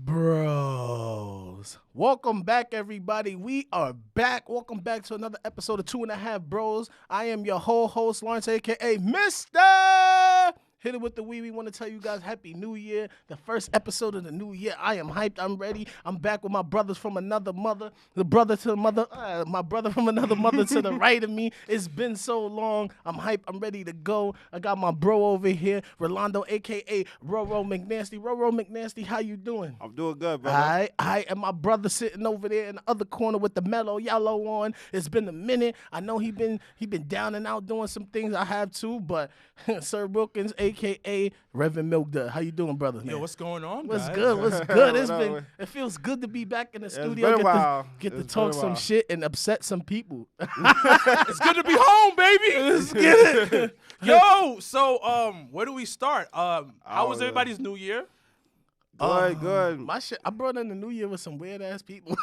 Bros. Welcome back, everybody. We are back. Welcome back to another episode of 2.5 Bros. I am your whole host, Lawrence, a.k.a. Mr. Hit it with the wee. We want to tell you guys Happy New Year. The first episode of the new year. I am hyped. I'm ready. I'm back with my brothers from another mother. The brother to the mother. My brother from another mother to the right of me. It's been so long. I'm hyped. I'm ready to go. I got my bro over here, Rolando, a.k.a. Roro McNasty. Roro McNasty, how you doing? I'm doing good, brother. I and my brother sitting over there in the other corner with the mellow yellow on. It's been a minute. I know he been down and out doing some things. I have too, but Sir Wilkins, a.k.a. Reverend Milk Dud. How you doing, brother? Yo, what's going on, What's guys? good? What's good? It feels good to be back in the studio. Get to talk some shit and upset some people. It's good to be home, baby. Let's get it. Yo, so where do we start? How was everybody's New Year? Good. My shit. I brought in the new year with some weird ass people.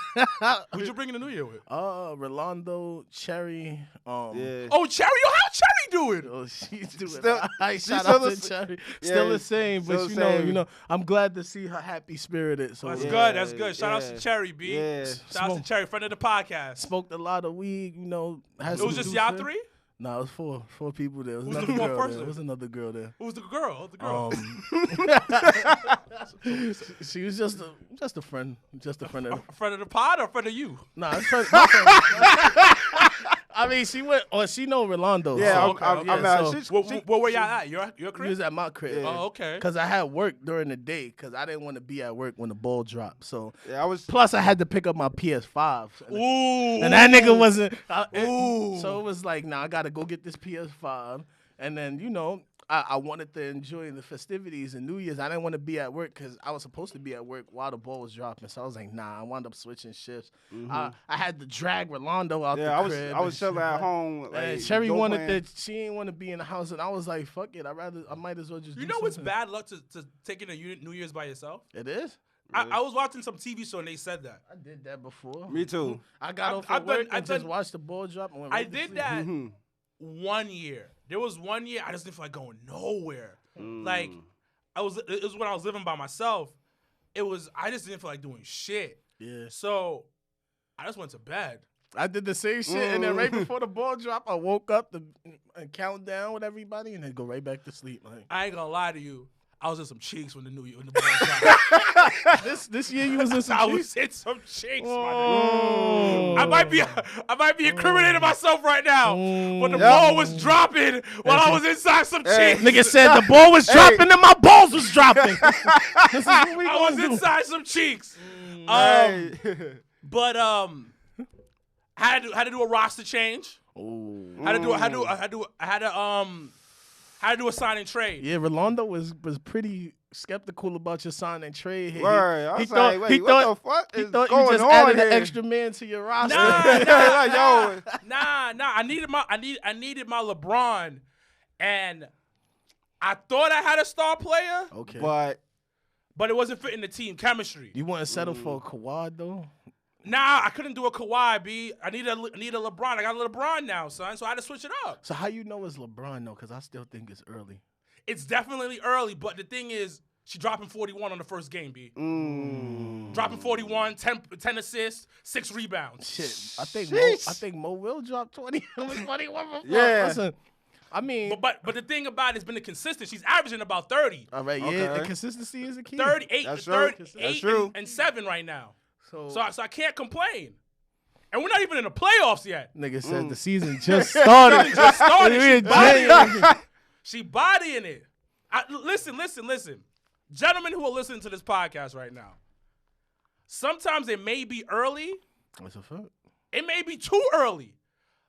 Who'd you bring in the New Year with? Rolando, Cherry. Yeah. Oh, Cherry. Yo, how Cherry doing? Oh, she's doing Still- it. she's Shout still out the to s- Cherry. Yeah, Still the same, still but the you know, same. I'm glad to see her happy spirited. So That's Yeah, good. That's good. Shout out yeah. to Cherry, B. Yeah. Shout out to Cherry, friend of the podcast. smoked a lot of weed. Had It some was just juice y'all in. three? No, it was four people there. It was Who's another the fourth girl person? there. It was another girl there. Who was the girl? The girl. She was just a friend, just a friend of. A friend of the pod or a friend of you? Nah, it's my friend. I mean, she went. Or she know Rolando. Yeah, so, Where were y'all at? Your He crib? was at my crib. Yeah. Oh, okay. Cause I had work during the day, cause I didn't want to be at work when the ball dropped. So I was. plus I had to pick up my PS5, Ooh. and that nigga wasn't. Ooh. So it was like, nah, I gotta go get this PS5, and then I wanted to enjoy the festivities and New Year's. I didn't want to be at work because I was supposed to be at work while the ball was dropping. So I was like, nah. I wound up switching shifts. I had to drag Rolando out the crib. I was chilling at home. And Cherry wanted that. She didn't want to be in the house, and I was like, "Fuck it! I might as well just." You do know it's something. bad luck to taking a New Year's by yourself? It is. I was watching some TV show and they said that. I did that before. Me too. I got off I've of work done- and I've just done- watched the ball drop. And went I right to did sleep. that 1 year. There was 1 year I just didn't feel like going nowhere. Like it was when I was living by myself. I just didn't feel like doing shit. Yeah, So I just went to bed. I did the same shit, and then right before the ball drop, I woke up and count down with everybody, and then go right back to sleep. Like I ain't gonna lie to you. I was in some cheeks when the ball dropped. this year, you was in some I cheeks? was in some cheeks, my Oh. nigga. I might be incriminating myself right now. But the ball was dropping while I was inside some Hey. cheeks. Nigga said the ball was dropping and my balls was dropping. This is what we I was gonna do. inside some cheeks. Hey. But had to do a roster change. Had to do a sign and trade. Yeah, Rolando was pretty skeptical about your sign and trade. He Word. I was thought- like, he wait, thought- what the fuck He is thought going you just on added here? an extra man to your roster. Nah. I needed my LeBron, and I thought I had a star player, Okay. But but it wasn't fitting the team chemistry. You want to settle for a Kawhi though? Nah, I couldn't do a Kawhi, B. I need a LeBron. I got a LeBron now, son, so I had to switch it up. So how you know it's LeBron though? Because I still think it's early. It's definitely early, but the thing is, she dropping 41 on the first game, B. Dropping 41, 10 assists, 6 rebounds. Shit, I Sheesh. think Mo will drop 20. 21 before. Yeah. Listen, I mean, But the thing about it has been the consistent. She's averaging about 30. all right, yeah, Okay. the consistency is a key. 38, That's true. 38 That's true. and 7 right now. So, So I can't complain. And we're not even in the playoffs yet. nigga said the season just started. Just started. We in She bodying January. it. She bodying it. Listen. Gentlemen who are listening to this podcast right now, sometimes it may be early. What's a fuck? It may be too early.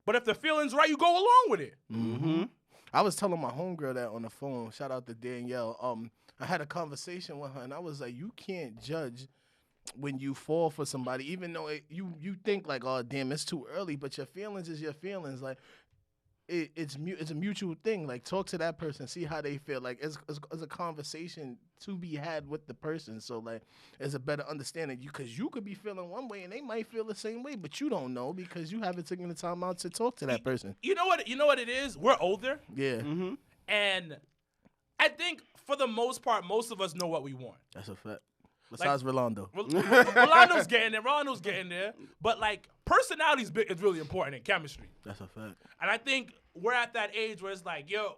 But if the feeling's right, you go along with it. I was telling my homegirl that on the phone. Shout out to Danielle. I had a conversation with her, and I was like, you can't judge when you fall for somebody, even though you think like, oh, damn, it's too early, but your feelings is your feelings. Like, it's a mutual thing. Like, talk to that person, see how they feel. Like, it's a conversation to be had with the person. So, like, it's a better understanding. Because you could be feeling one way, and they might feel the same way, but you don't know because you haven't taken the time out to talk to that person. You know what it is? We're older. Yeah, And I think for the most part, most of us know what we want. that's a fact. Besides Rolando. Rolando's getting there. But like personality is really important in chemistry. That's a fact. And I think we're at that age where it's like, yo,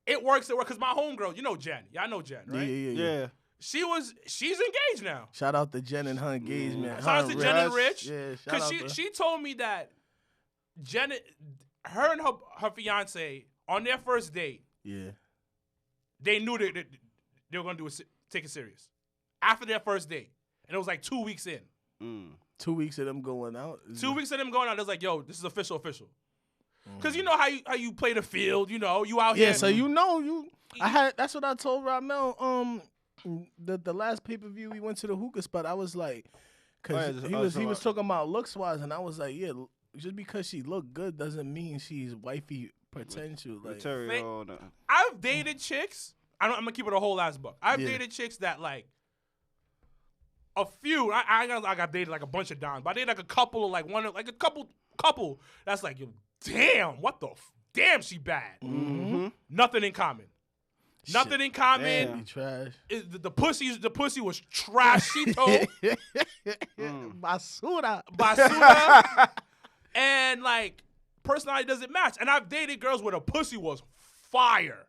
it works. Because my homegirl, you know Jen. Yeah, I know Jen, right? Yeah. She's engaged now. Shout out to Jen and her engagement. Shout out to Jen and Rich. Yeah, Because she told me that her and her fiance, on their first date, they knew that they were going to take it serious. After their first date. And it was like 2 weeks in. 2 weeks of them going out? 2 weeks of them going out, it was like, yo, this is official. Because you know how you play the field, you out here. Yeah, so that's what I told Ramel, the last pay-per-view we went to the hookah spot. I was like, because he was talking about looks-wise, and I was like, yeah, just because she looked good doesn't mean she's wifey potential. Like, I've dated chicks. I'm going to keep it a whole ass buck. I've dated chicks that like, a few, I got dated like a bunch of dimes, but I dated like a couple of a couple that's like, yo, damn, damn, she bad. Mm-hmm. Nothing in common. Nothing in common. Damn. Trash. The pussy was trashito. Basura. And like personality doesn't match. And I've dated girls where the pussy was fire.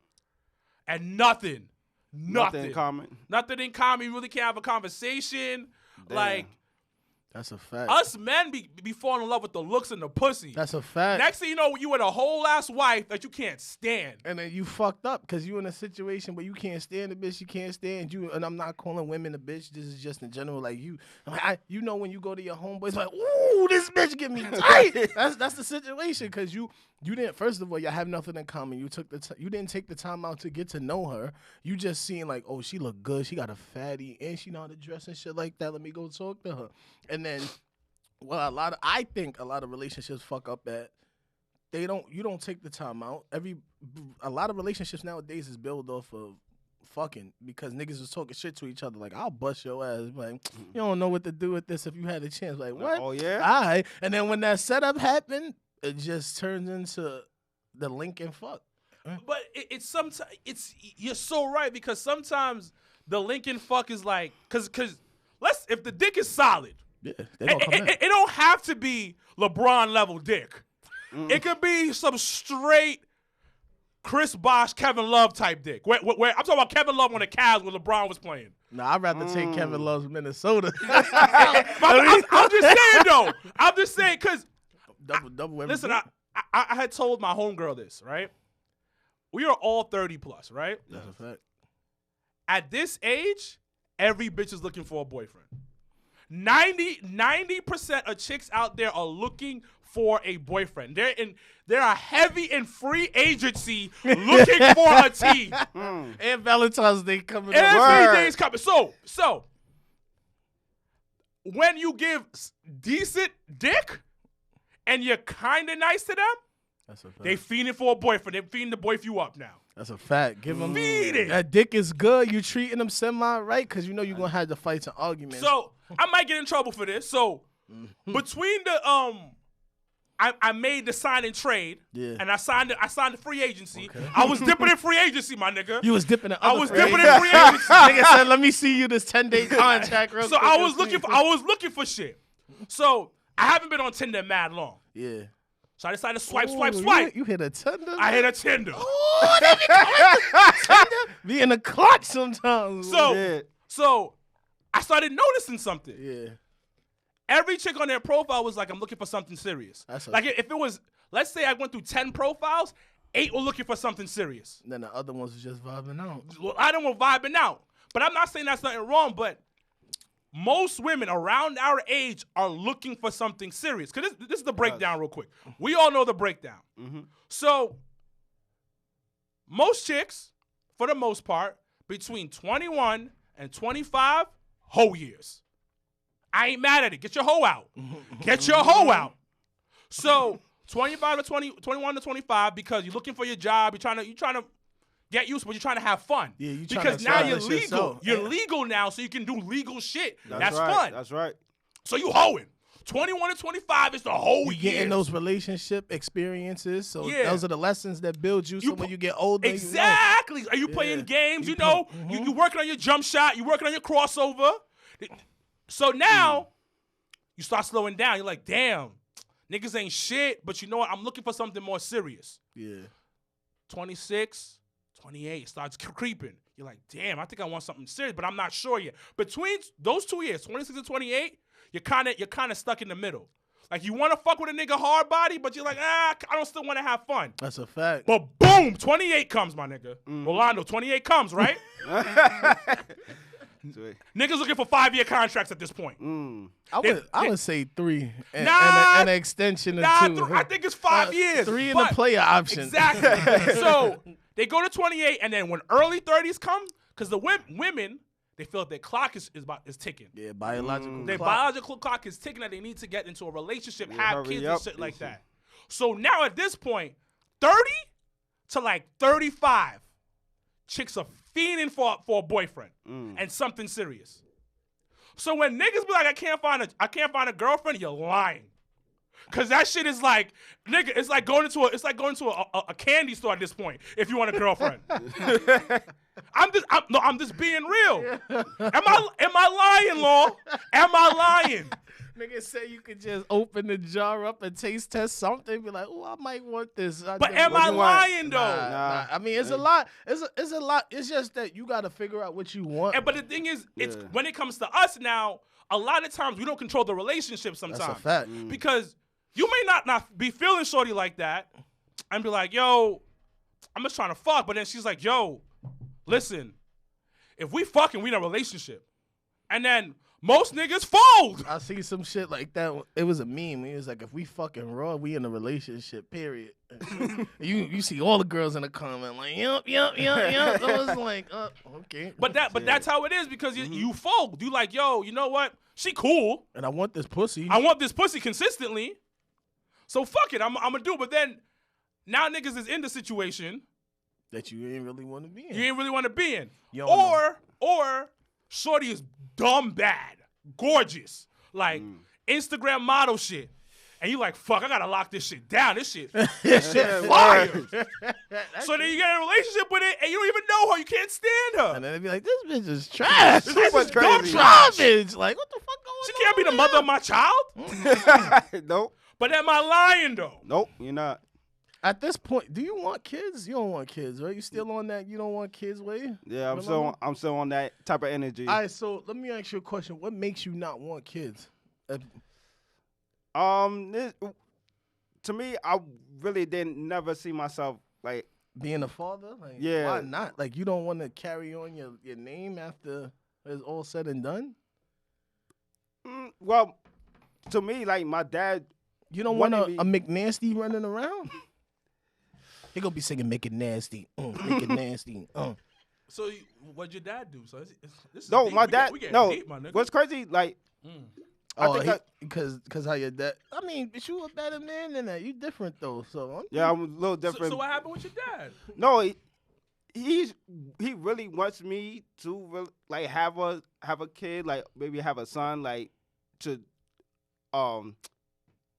And nothing in common. Nothing in common. You really can't have a conversation. Damn. Like, that's a fact. Us men be falling in love with the looks and the pussy. That's a fact. Next thing you know, you with a whole ass wife that you can't stand. And then you fucked up because you in a situation where you can't stand the bitch, you can't stand you. And I'm not calling women a bitch. This is just in general. Like you know when you go to your homeboys, like, ooh, this bitch get me tight. That's the situation because you didn't. First of all, you have nothing in common. You didn't take the time out to get to know her. You just seen like, oh, she look good. She got a fatty and she know how to dress and shit like that. Let me go talk to her. And then, well, I think a lot of relationships fuck up at you don't take the time out. A lot of relationships nowadays is built off of fucking because niggas was talking shit to each other. Like, I'll bust your ass. Like, you don't know what to do with this if you had a chance. Like, what? Oh yeah. All right. And then when that setup happened, it just turns into the link and fuck. But it's sometimes you're so right because sometimes the link and fuck is like because if the dick is solid. Yeah, they don't come in. It don't have to be LeBron level dick. It could be some straight Chris Bosh, Kevin Love type dick. Where I'm talking about Kevin Love on the Cavs when LeBron was playing. Nah, I'd rather take Kevin Love's Minnesota. I'm just saying though. I'm just saying because double. Listen, I had told my homegirl this, right? We are all 30 plus, right? That's a fact. At this age, every bitch is looking for a boyfriend. 90% of chicks out there are looking for a boyfriend. They're a heavy in free agency looking for a team. And Valentine's Day coming up. Every day is coming. So when you give decent dick and you're kind of nice to them, that's a fact. They fiending for a boyfriend. They're feeding the boy you up now. That's a fact. Give them feed it. That dick is good. You treating them semi right because you know you're gonna have the fights and arguments. So I might get in trouble for this. So between the I made the sign and trade. Yeah. And I signed the free agency. Okay. I was dipping in free agency, my nigga. You was dipping in I was dipping in free agency. Nigga said, "Let me see you this 10-day contract." Real so quick. I was looking for shit. So I haven't been on Tinder mad long. Yeah. So I decided to swipe. You hit a Tinder? I hit a Tinder. Oh, they be Tinder be in the clutch sometimes. So I started noticing something. Yeah. Every chick on their profile was like, I'm looking for something serious. Like if it was, let's say I went through 10 profiles, 8 were looking for something serious. And then the other ones was just vibing out. Well, I don't want vibing out. But I'm not saying that's nothing wrong, but most women around our age are looking for something serious. Because this is the breakdown real quick. We all know the breakdown. Mm-hmm. So most chicks, for the most part, between 21 and 25, hoe years. I ain't mad at it. Get your hoe out. Get your hoe out. So 21 to 25, because you're looking for your job, you're trying to get used, but you're trying to have fun. Yeah, because now you're legal. You're legal now, so you can do legal shit. That's fun. That's right. So you hoeing. 21 to 25 is the whole You year. getting those relationship experiences, so Yeah. those are the lessons that build you. So You when pu- you get older, Exactly. Are you playing games? You know, you working on your jump shot. You working on your crossover. So now you start slowing down. You're like, damn, niggas ain't shit. But you know what? I'm looking for something more serious. Yeah. 26, 28 starts creeping. You're like, damn, I think I want something serious, but I'm not sure yet. Between those 2 years, 26 and 28, you're kind of stuck in the middle. Like you want to fuck with a nigga hard body, but you're like, I don't still want to have fun. That's a fact. But boom, 28 comes, my nigga. Rolando, 28 comes, right? Niggas looking for 5-year contracts at this point. I would say 3 and Nah, an extension of 2. I think it's 5 years. 3 in but- the player option. Exactly. So they go to 28, and then when early 30s come, because the women, they feel their clock is ticking. Yeah, biological. Their clock. biological clock is ticking, that they need to get into a relationship, have hurry kids up. and shit like that. So now at this point, 30 to like 35, chicks are fiending for a boyfriend and something serious. So when niggas be like, I can't find a girlfriend, you're lying. Cause that shit is like, nigga, it's like going into a candy store at this point if you want a girlfriend. I'm just being real. Am I lying, Law? Am I lying? Niggas say you could just open the jar up and taste test something. Be like, oh, I might want this. But am I lying though? Nah. I mean, it's a lot. It's a lot. It's just that you got to figure out what you want. But the thing is, it's when it comes to us now, a lot of times we don't control the relationship sometimes. That's a fact. Because you may not be feeling shorty like that and be like, yo, I'm just trying to fuck. But then she's like, yo, listen, if we fucking, we in a relationship. And then most niggas fold. I see some shit like that. It was a meme. It was like, if we fucking raw, we in a relationship, period. you see all the girls in the comment like, yup. I was like, okay. But that's how it is, because you fold. You like, yo, you know what? She cool. And I want this pussy. I want this pussy consistently. So fuck it, I'm gonna do it. But then now niggas is in the situation that you ain't really want to be in. you ain't really want to be in. You don't Or shorty is dumb bad, gorgeous, like Instagram model shit. And you like, fuck, I gotta lock this shit down. This shit fire. So then you get in a relationship with it, and you don't even know her. You can't stand her. And then they be like, this bitch is trash. This bitch is dumb crazy. trash. Garbage. Like, what the fuck going She on? can't be the mother of my child. Nope. But am I lying though? Nope. You're not. At this point, do you want kids? You don't want kids, right? You still on that you don't want kids way? Yeah, Remember? I'm still on that type of energy. All right, so let me ask you a question. What makes you not want kids? To me, I really didn't never see myself like. Being a father? Like, Yeah. why not? Like, you don't want to carry on your name after it's all said and done? Well, to me, like my dad. You don't want a wanted me- McNasty running around? He gonna be singing "Make It Nasty," "Make It Nasty." So what'd your dad do? So this is No, deep. my We dad. getting No, deep, my nigga. what's crazy? Like, Oh, think because how your dad? I mean, but you a better man than that. You different though. So yeah, I'm a little different. So what happened with your dad? No, he really wants me to really, like have a kid, like maybe have a son, like to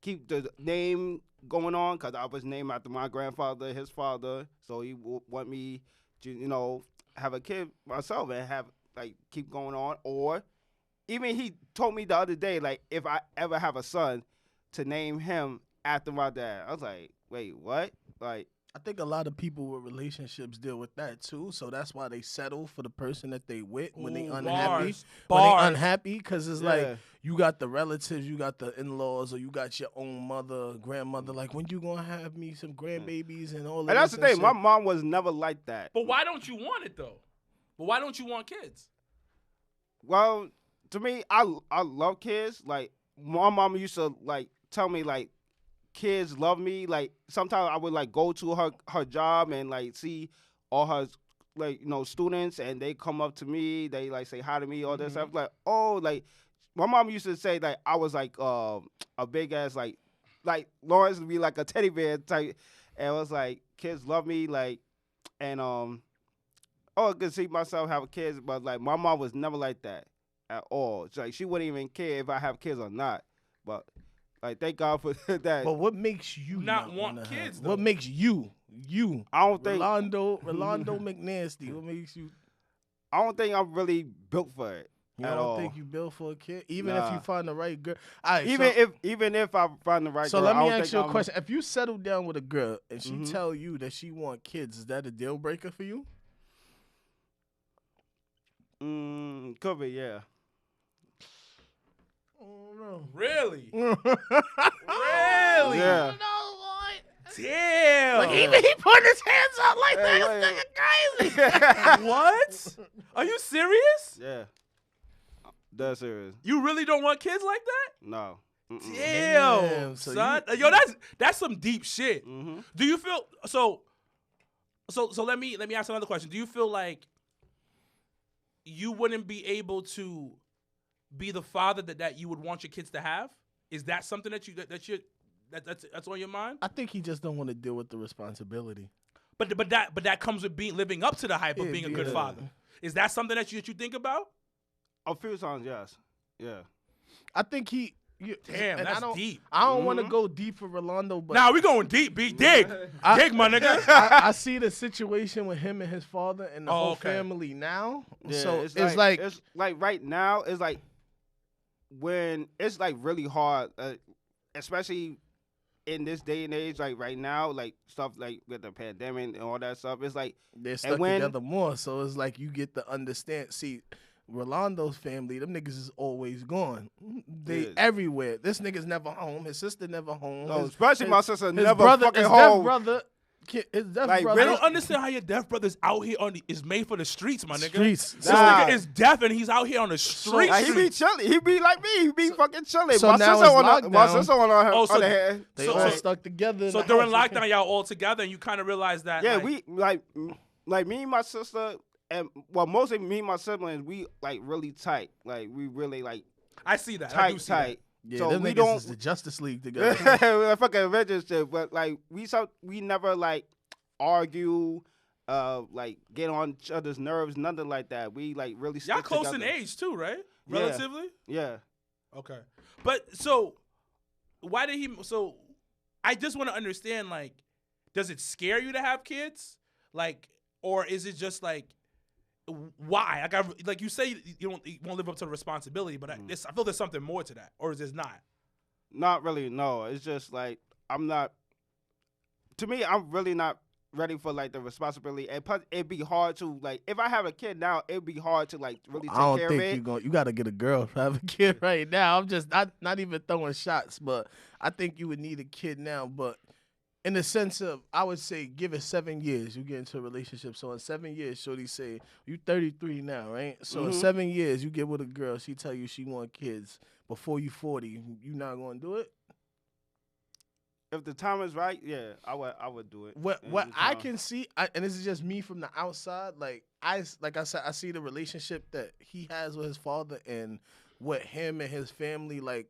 keep the name going on, because I was named after my grandfather, his father, so he want me to have a kid myself and have like keep going on. Or even he told me the other day, like if I ever have a son, to name him after my dad. I was like, wait, what? Like. I think a lot of people with relationships deal with that too. So that's why they settle for the person that they with when they Ooh, unhappy. bars. When they Bars. unhappy, because it's Yeah. like you got the relatives, you got the in-laws, or you got your own mother, grandmother. Like, when you gonna have me some grandbabies and all that? And that's the thing. My mom was never like that. But why don't you want it though? But why don't you want kids? Well, to me, I love kids. Like my mom used to like tell me like kids love me. Like sometimes I would like go to her job and like see all her like students, and they come up to me. They like say hi to me, all this stuff. Like, oh, like my mom used to say like I was like a big ass like Lawrence would be like a teddy bear type, and it was like kids love me like, and I could see myself have kids, but like my mom was never like that at all. It's like she wouldn't even care if I have kids or not. But like, thank God for that. But what makes you Not not want wanna kids, have? though? What makes you? I don't think Rolando McNasty. What makes you? I don't think I'm really built for it You at don't all. think you built for a kid, even if you Nah. find the right girl. All right, Even if I find the right so girl, let I me don't ask think you a I'm- question. If you settle down with a girl and she Mhm. tell you that she want kids, is that a deal breaker for you? Could be, yeah. Oh Really? no. Really? Yeah. Damn. Like even he put his hands out like Hey, that. This wait. nigga crazy. What? Are you serious? Yeah. That's serious. You really don't want kids like that? No. Damn, Damn, so son. you- Yo, that's some deep shit. Mm-hmm. Do you feel so let me ask another question. Do you feel like you wouldn't be able to be the father that you would want your kids to have? Is that something that's on your mind? I think he just don't want to deal with the responsibility. But that comes with living up to the hype of Yeah, being a good yeah. father. Is that something that you think about? A few times, yes. Yeah. I think he. Damn, and that's I don't, deep. I don't want to Mhm. go deep for Rolando, but Nah, we going deep, B. Dig. I- Dig, my nigga. I see the situation with him and his father and the Oh, whole okay. family now. Yeah, So it's like right now, it's like when it's like really hard, especially in this day and age, like right now, like stuff like with the pandemic and all that stuff. It's like they're stuck when- together more. So it's like you get to understand. See, Rolando's family, them niggas is always gone. They Yeah. everywhere. This nigga's never home. His sister never home. oh, His- especially his- my sister his never brother, fucking his home. deaf brother, his deaf Like, brother. I don't understand how your deaf brother's out here is made for the streets, my nigga. Streets. This Nah. nigga is deaf and he's out here on the street. Like, he be chilling. He be like me. He be fucking chilling. so my now sister it's on my lockdown. sister on her Oh, so other hand. They So- all so- stuck together. in So the during house. lockdown, y'all all together, and you kind of realize that. Yeah, like, we like me and my sister and mostly me and my siblings, we like really tight. Like we really like I see that. I do tight, see tight. Yeah, so them we niggas don't is the Justice League together. fucking Avengers shit. But like we never like argue, like get on each other's nerves, nothing like that. We like really Y'all stick close together. in age too, right? Yeah. Relatively. Yeah. Okay. But so, why did he? So, I just want to understand. Like, does it scare you to have kids? Like, or is it just like, why? Like you say, you won't live up to the responsibility, but I feel there's something more to that, or is this not? Not really. No, it's just like I'm not. To me, I'm really not ready for like the responsibility. And plus, it'd be hard to like if I have a kid now, it'd be hard to like really take I don't care think of it. you got to get a girl to have a kid right now. I'm just not even throwing shots, but I think you would need a kid now. But in the sense of, I would say, give it 7 years. You get into a relationship. So in 7 years, shorty say you 33 now, right? So in Mhm. 7 years, you get with a girl. She tell you she want kids before you 40. You not gonna do it? If the time is right, yeah, I would do it. What And what it's I hard. can see, and this is just me from the outside. Like I said, I see the relationship that he has with his father and what him and his family, like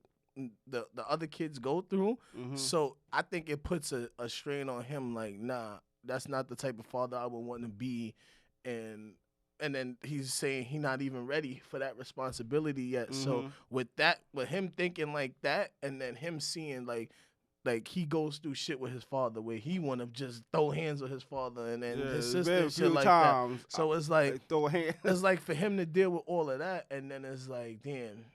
the other kids, go through. Mhm. So I think it puts a strain on him. Like, nah, that's not the type of father I would want to be. And then he's saying he not even ready for that responsibility yet. So Mhm. with him thinking like that, and then him seeing like he goes through shit with his father where he want to just throw hands with his father and then Yeah, his it's sister been a and shit few like times. that. So it's like throw a hand. it's like for him to deal with all of that, and then it's like, damn,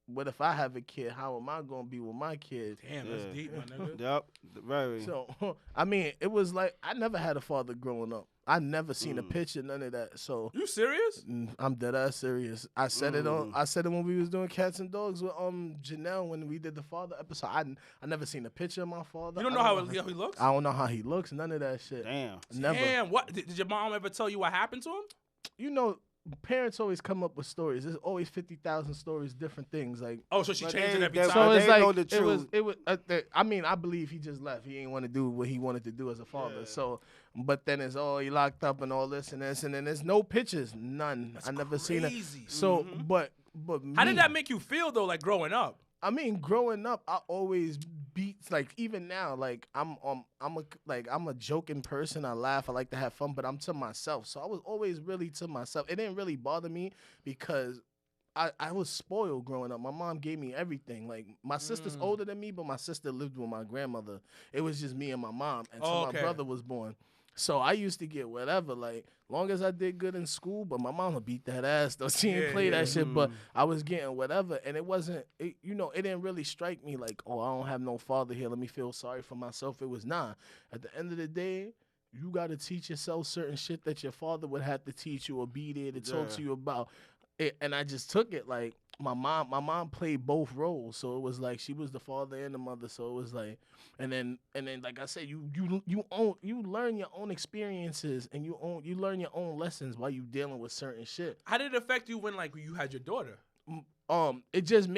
what if I have a kid? How am I gonna be with my kid? Damn, that's Yeah. deep, my nigga. Yep, very. So I mean, it was like I never had a father growing up. I never seen a picture, none of that. So You serious? I'm dead ass serious. I said it when we was doing Cats and Dogs with Janelle when we did the father episode. I never seen a picture of my father. You don't I know how he looks? I don't know how he looks. None of that shit. Damn. Never. Damn, what did your mom ever tell you what happened to him? You know, parents always come up with stories. There's always 50,000 stories, different things. Like, Oh, so she But changed it they- every they- time. so But it's they like know the it was. truth. I mean, I believe he just left. He ain't want to do what he wanted to do as a father. Yeah. So, but then it's he locked up and all this and this, and then there's no pictures, none. That's I never seen it. crazy. So, Mhm. but How me- did that make you feel though? Like growing up? I mean, growing up, I always beat, like, even now, like I'm a joking person. I laugh. I like to have fun, but I'm to myself. So I was always really to myself. It didn't really bother me because I was spoiled growing up. My mom gave me everything. Like my sister's older than me, but my sister lived with my grandmother. It was just me and my mom until my brother was born. So I used to get whatever, like long as I did good in school. But my mama beat that ass though. She didn't play that shit, but I was getting whatever, and it wasn't. It didn't really strike me like, oh, I don't have no father here. Let me feel sorry for myself. It was nah. At the end of the day, you got to teach yourself certain shit that your father would have to teach you or be there to talk to you about. And I just took it like my mom played both roles, so it was like she was the father and the mother. So it was like, and then like I said, you learn your own experiences and you learn your own lessons while you dealing with certain shit. How did it affect you when like you had your daughter? It just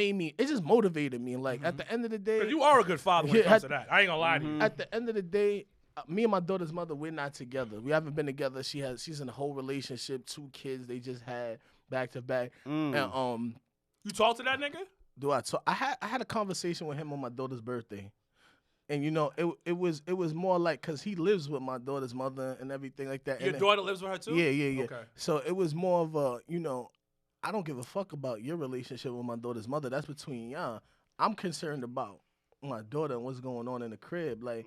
motivated me. Like at the end of the day, because you are a good father when it comes to that. I ain't gonna lie to you. At the end of the day, me and my daughter's mother, we're not together. We haven't been together. She's in a whole relationship, 2 kids they just had back to back. And you talk to that nigga? Do I talk? I had a conversation with him on my daughter's birthday. And it was more like because he lives with my daughter's mother and everything like that. Your daughter lives with her too? Yeah. Okay. So it was more of a, I don't give a fuck about your relationship with my daughter's mother. That's between y'all. I'm concerned about my daughter and what's going on in the crib. Like,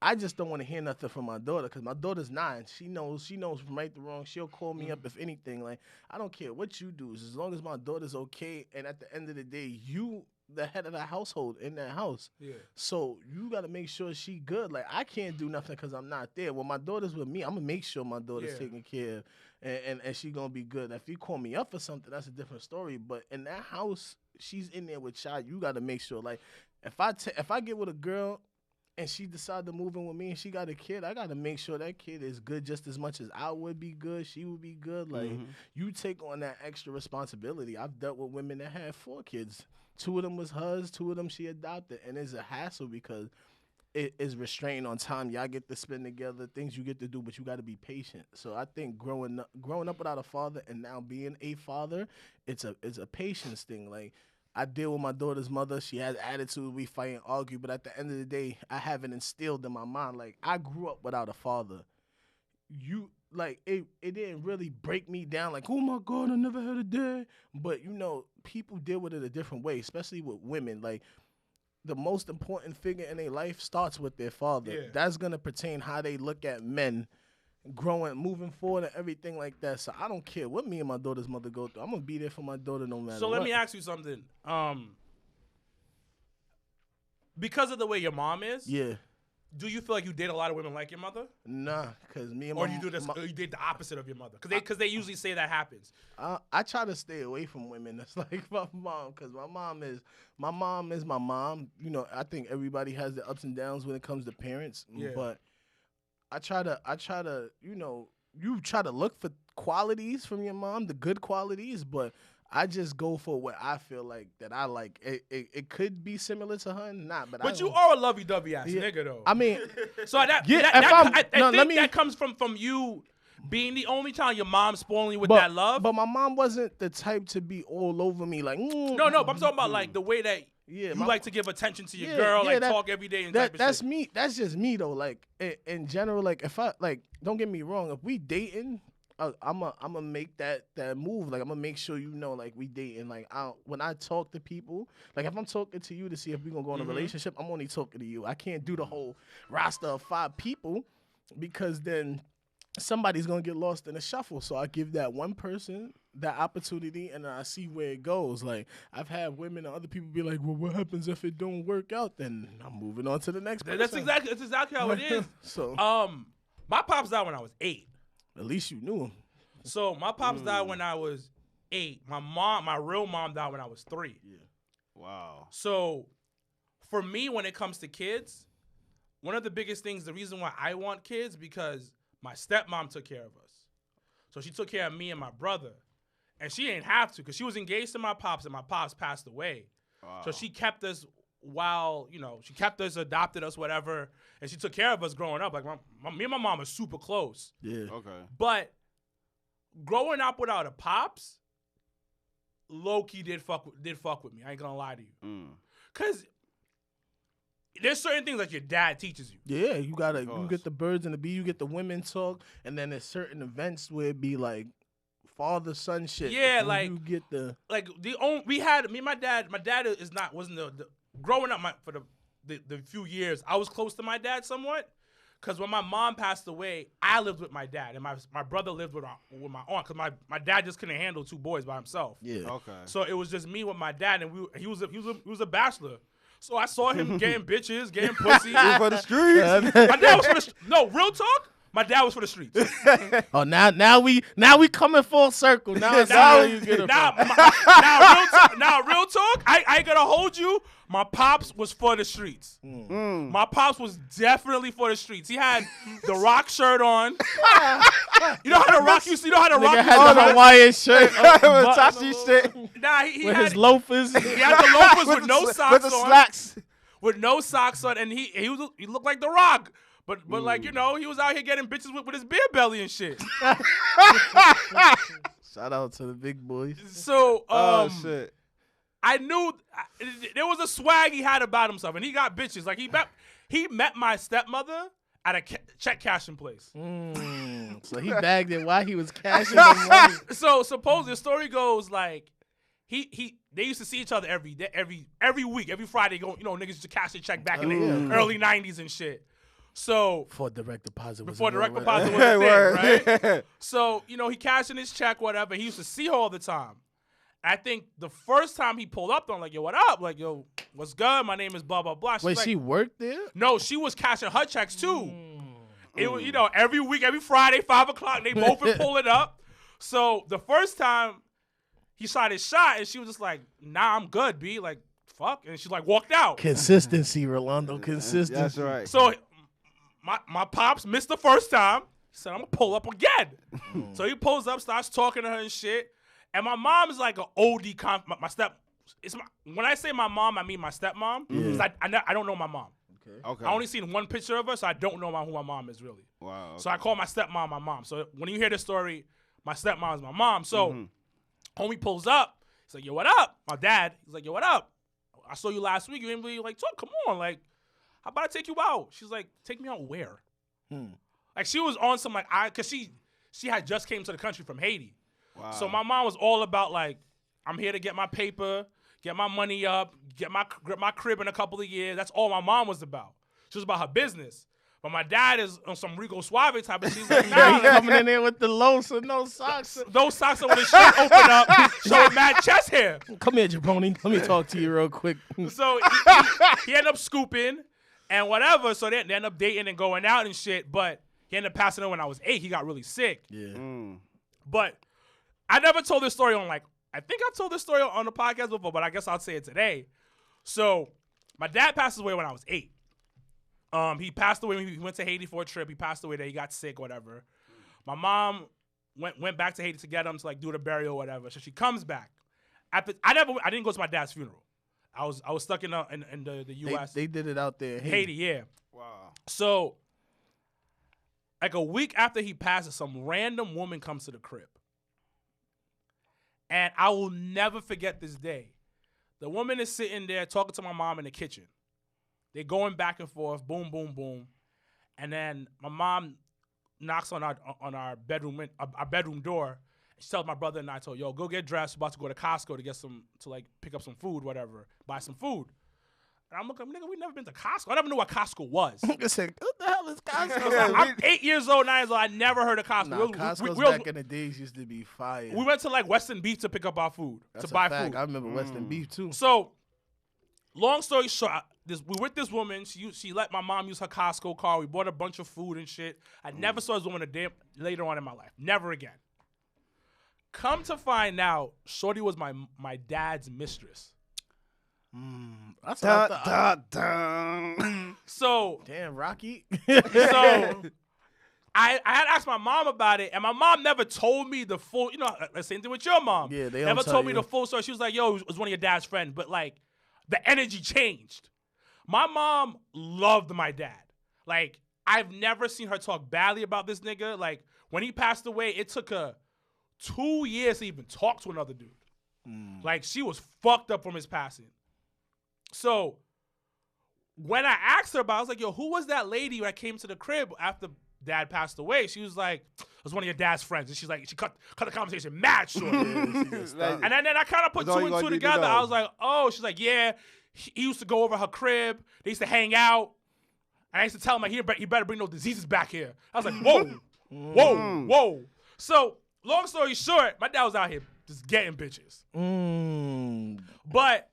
I just don't want to hear nothing from my daughter because my daughter's 9. She knows from right to wrong. She'll call me up if anything. Like, I don't care what you do, as long as my daughter's okay. And at the end of the day, you the head of the household in that house. Yeah. So you got to make sure she good. Like, I can't do nothing because I'm not there. When my daughter's with me, I'm going to make sure my daughter's taken care of and she going to be good. If you call me up for something, that's a different story. But in that house, she's in there with child. You got to make sure. Like, if I get with a girl and she decide to move in with me and she got a kid, I got to make sure that kid is good just as much as I would be good. She would be good. Like, you take on that extra responsibility. I've dealt with women that had 4 kids. 2 of them was hers, 2 of them she adopted. And it's a hassle because it is restrained on time. Y'all get to spend together, things you get to do, but you got to be patient. So I think growing up without a father and now being a father, it's a patience thing. Like, I deal with my daughter's mother. She has attitude. We fight and argue. But at the end of the day, I have it instilled in my mind. Like, I grew up without a father. It didn't really break me down. Like, oh, my God, I never had a dad. But, people deal with it a different way, especially with women. Like, the most important figure in their life starts with their father. Yeah. That's going to pertain how they look at men growing, moving forward and everything like that. So I don't care what me and my daughter's mother go through. I'm going to be there for my daughter no matter what. So let me ask you something. Because of the way your mom is, do you feel like you date a lot of women like your mother? Nah, because me and my mom. Or you date the opposite of your mother? Because they usually say that happens. I try to stay away from women that's like my mom, because my mom is my mom. I think everybody has the ups and downs when it comes to parents. Yeah. But I try to, you try to look for qualities from your mom, the good qualities, but I just go for what I feel like that I like. It could be similar to her, not, but you are a lovey-dovey ass nigga though. I mean, so I think that comes from you being the only child, your mom spoiling you with that love. But my mom wasn't the type to be all over me like. No, but I'm talking about like the way that you like to give attention to your girl, talk every day and that's shit. Me. That's just me though. Like in general, like if I don't get me wrong, if we dating. I'm a make that move. Like, I'm gonna make sure like we dating. Like, when I talk to people, like if I'm talking to you to see if we gonna go in a relationship, I'm only talking to you. I can't do the whole roster of 5 people because then somebody's gonna get lost in the shuffle. So I give that one person that opportunity and I see where it goes. Like, I've had women and other people be like, well, what happens if it don't work out? Then I'm moving on to the next person. That's exactly how it is. So my pops died when I was 8. At least you knew him. So my pops died when I was 8. My real mom died when I was 3. Yeah. Wow. So for me, when it comes to kids, one of the biggest things, the reason why I want kids, because my stepmom took care of us. So she took care of me and my brother. And she didn't have to because she was engaged to my pops and my pops passed away. Wow. So she kept us adopted us, whatever, and she took care of us growing up. Like, me and my mom are super close. Yeah. Okay. But growing up without a pops, low-key did fuck with me. I ain't gonna lie to you. Because there's certain things that your dad teaches you. Yeah, you get the birds and the bee, you get the women talk, and then there's certain events where it be like father son shit. Yeah, when like you get the we had me and my dad. My dad wasn't the growing up for the few years I was close to my dad somewhat. Because when my mom passed away, I lived with my dad, and my brother lived with my aunt. Because my dad just couldn't handle 2 boys by himself. yeah. Okay. So it was just me with my dad, and he was a bachelor. So I saw him getting bitches, getting pussy. For the streets. My dad was for the no real talk. My dad was for the streets. Oh, now we coming full circle. Now it's Now, how you get it. now real talk. I ain't gonna hold you. My pops was for the streets. My pops was definitely for the streets. He had the Rock shirt on. You know how the Rock used to. You know how the Rock Nigga used to had the dress? Hawaiian shirt Versace shit. Nah, he with had his loafers. He had the loafers with no socks with the on. slacks. With no socks on, and he looked like the Rock. But like, you know, he was out here getting bitches with his beer belly and shit. Shout out to the big boys. So Oh shit. I knew there was a swag he had about himself, and he got bitches. Like he met my stepmother at a check cashing place. So he bagged it while he was cashing the money. So suppose the story goes like they used to see each other every week, every Friday. Go, you know, niggas used to cash their check back in the early '90s and shit. So Before direct deposit was before a direct word. deposit was a thing, Word. right? So, you know, he cashed in his check, whatever. He used to see her all the time. I think the first time he pulled up, I'm like, yo, what up? Like, yo, what's good? My name is blah, blah, blah. She's Wait, like, she worked there? no, she was cashing her checks too. It was, you know, every week, every Friday, 5 o'clock, they both would pull it up. So the first time he shot his shot, and she was just like, nah, I'm good, B. Like, fuck. And she like walked out. Consistency, Rolando. Consistency. That's right. So my pops missed the first time. He said, I'm going to pull up again. So he pulls up, starts talking to her and shit. And my mom is like an OD when I say my mom, I mean my stepmom. Because I don't know my mom. Okay. I only seen one picture of her, so I don't know who my mom is really. Wow. Okay. So I call my stepmom my mom. So when you hear this story, my stepmom is my mom. So homie pulls up. He's like, yo, what up? My dad, he's like, yo, what up? I saw you last week. You ain't really like talk. Come on, like, how about I take you out? She's like, take me out where? Like she was on some like cause she had just came to the country from Haiti. Wow. So my mom was all about like, I'm here to get my paper, get my money up, get my crib in a couple of years. That's all my mom was about. She was about her business. But my dad is on some Rico Suave type of she's like, nah. He coming in there with the lows and no socks. Those socks are with his shirt open up, showing mad chest hair. Come here, jabroni. Let me talk to you real quick. So he ended up scooping and whatever. So they ended up dating and going out and shit. But he ended up passing away when I was 8. He got really sick. Yeah. But I never told this story on I think I told this story on the podcast before, but I guess I'll say it today. So my dad passed away when I was 8. He passed away when he went to Haiti for a trip. He passed away there. He got sick, whatever. My mom went back to Haiti to get him to like do the burial or whatever. So she comes back. I didn't go to my dad's funeral. I was stuck in the U.S. They did it out there in Haiti, yeah. Wow. So like a week after he passes, some random woman comes to the crib. And I will never forget this day. The woman is sitting there talking to my mom in the kitchen. They're going back and forth, boom, boom, boom. And then my mom knocks on our bedroom door. She tells my brother and I, yo, go get dressed. We're about to go to Costco to pick up some food, whatever, buy some food. And I'm looking, nigga, we never been to Costco. I never knew what Costco was. I said, what the hell is Costco? I'm 8 years old, 9 years old. I never heard of Costco. Nah, Costco's back in the days used to be fire. We went to like Western Beef to pick up our food, That's to buy a fact. food. I remember Western Beef too. So, long story short, we with this woman. She let my mom use her Costco car. We bought a bunch of food and shit. I never saw this woman a day later on in my life. Never again. Come to find out, Shorty was my dad's mistress. That's what I thought. So Damn, Rocky. so I had asked my mom about it, and my mom never told me the full, the same thing with your mom. Yeah, they don't never tell told me you. the full story. She was like, yo, it was one of your dad's friends, but like the energy changed. My mom loved my dad. Like, I've never seen her talk badly about this nigga. Like, when he passed away, it took her 2 years to even talk to another dude. Like, she was fucked up from his passing. So when I asked her about it, I was like, yo, who was that lady that came to the crib after dad passed away, she was like, it was one of your dad's friends. And she's like, she cut the conversation mad short. And then I kind of put two and two together. I was like, oh, she's like, yeah, he used to go over her crib. They used to hang out. And I used to tell him, like, he better bring no diseases back here. I was like, whoa. So, long story short, my dad was out here just getting bitches. But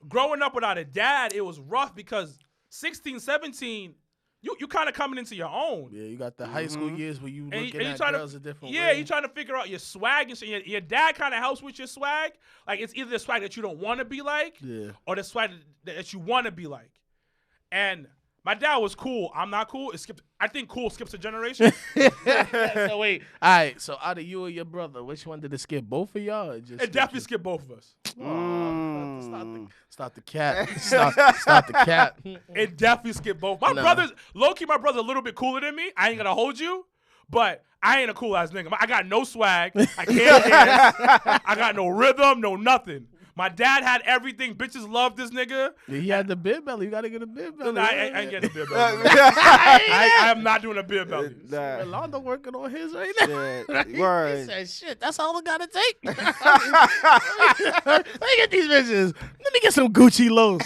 growing up without a dad, it was rough because 16, 17, you kind of coming into your own. Yeah, you got the high school years where you looking at girls a different way. Yeah, you trying to figure out your swag and shit. Your dad kind of helps with your swag. Like, it's either the swag that you don't want to be like, or the swag that you want to be like. And my dad was cool. I'm not cool. I think cool skips a generation. So wait, all right. So out of you and your brother, which one did it skip? Both of y'all? Or just it definitely skipped both of us. Stop the cat. Stop the cat. It definitely skipped both. My brother's low-key. My brother's a little bit cooler than me. I ain't gonna hold you, but I ain't a cool ass nigga. I got no swag. I can't dance. I got no rhythm, no nothing. My dad had everything. Bitches loved this nigga. Yeah, he had the beard belly. You gotta get a beard belly. No, I ain't getting a beard belly. I am not doing a beard belly. Rolando working on his right now. Yeah, he said, shit, that's all it gotta take. Let me get these bitches. Let me get some Gucci lows.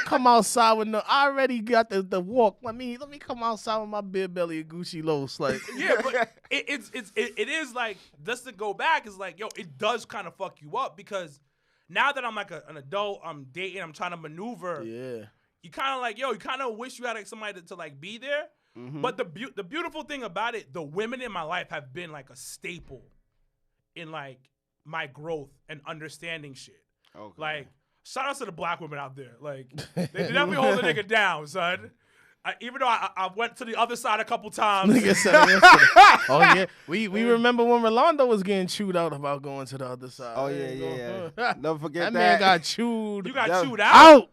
Come outside with I already got the walk. Let me come outside with my beard belly and Gucci lows. Like, yeah, but it is like, just to go back, is like, yo, it does kind of fuck you up because now that I'm like an adult, I'm dating, I'm trying to maneuver. Yeah, you kind of like, yo, you kind of wish you had like somebody to like be there. Mm-hmm. But the beautiful thing about it, the women in my life have been like a staple in like my growth and understanding shit. Okay. Like, shout out to the black women out there. Like, they definitely hold a nigga down, son. Even though I went to the other side a couple times. Oh, yeah. We remember when Rolando was getting chewed out about going to the other side. Oh, yeah. Don't forget that. That man got chewed. You got chewed out?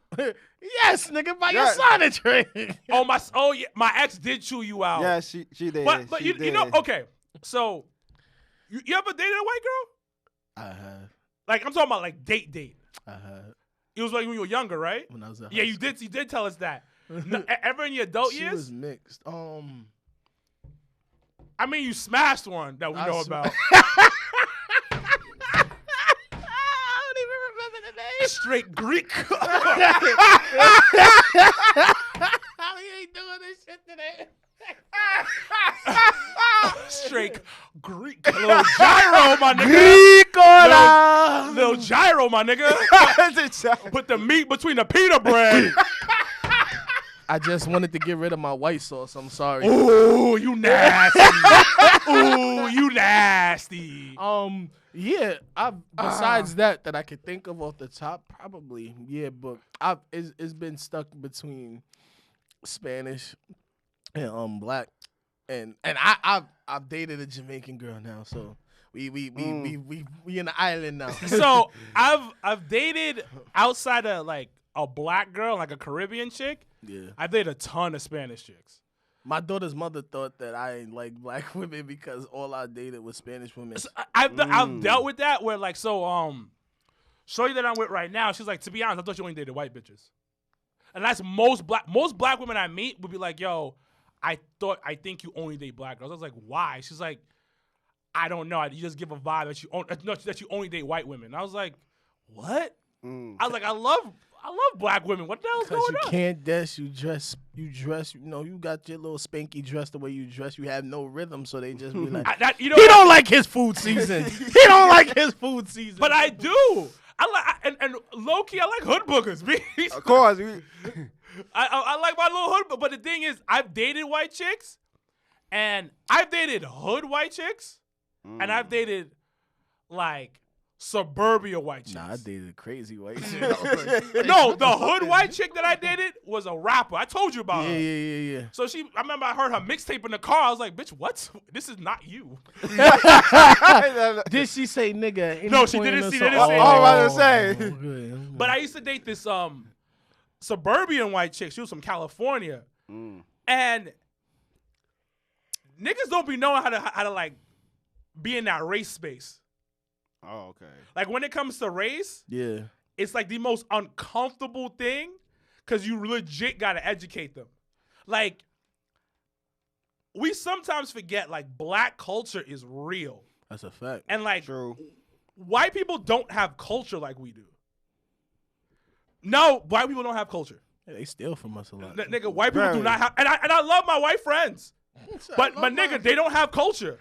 Yes, nigga, by your Sonic train. Yeah, my ex did chew you out. Yeah, she did. But you know, okay. So, you ever dated a white girl? I have. Like, I'm talking about like date. I have. It was like when you were younger, right? When I was you did tell us that. Ever in your adult years? She was mixed. I mean, you smashed one that we know about. I don't even remember the name. Straight Greek. He ain't doing this shit today. Straight Greek. Little gyro, my nigga. Greek little gyro, my nigga. Put the meat between the pita bread. I just wanted to get rid of my white sauce. I'm sorry. Ooh, you nasty. Ooh, you nasty. Yeah. Besides that I could think of off the top, probably. Yeah, but it's been stuck between Spanish and black, and I've dated a Jamaican girl now, so we in the island now. So I've dated outside of like a black girl, like a Caribbean chick. Yeah, I've dated a ton of Spanish chicks. My daughter's mother thought that I ain't like black women because all I dated was Spanish women. So I've dealt with that where like shorty that I'm with right now, she's like, to be honest, I thought you only dated white bitches. And that's most black women I meet would be like, yo, I think you only date black girls. I was like, why? She's like, I don't know. You just give a vibe that you only date white women. And I was like, what? I was like, I love black women. What the hell's going on? Because you can't dance, you dress, you know, you got your little spanky dress the way you dress. You have no rhythm, so they just be like, he don't like his food season. He don't like his food season. But I do. And low key, I like hood boogers. Of course. I like my little hood, but the thing is, I've dated white chicks, and I've dated hood white chicks, and I've dated like suburbia white chicks. Nah, I dated crazy white chick. No, the hood white chick that I dated was a rapper. I told you about her. Yeah. So I remember I heard her mixtape in the car. I was like, bitch, what? This is not you. Did she say nigga? No, she didn't say nigga. All I was say. But I used to date this suburban white chick. She was from California. And niggas don't be knowing how to like be in that race space. Oh, okay. Like when it comes to race, yeah, it's like the most uncomfortable thing because you legit gotta educate them. Like we sometimes forget like black culture is real. That's a fact. And like True. white people don't have culture like we do. No, white people don't have culture. Yeah, they steal from us a lot. Nigga, white people do Very. not have, and I love my white friends, but nigga, they don't have culture.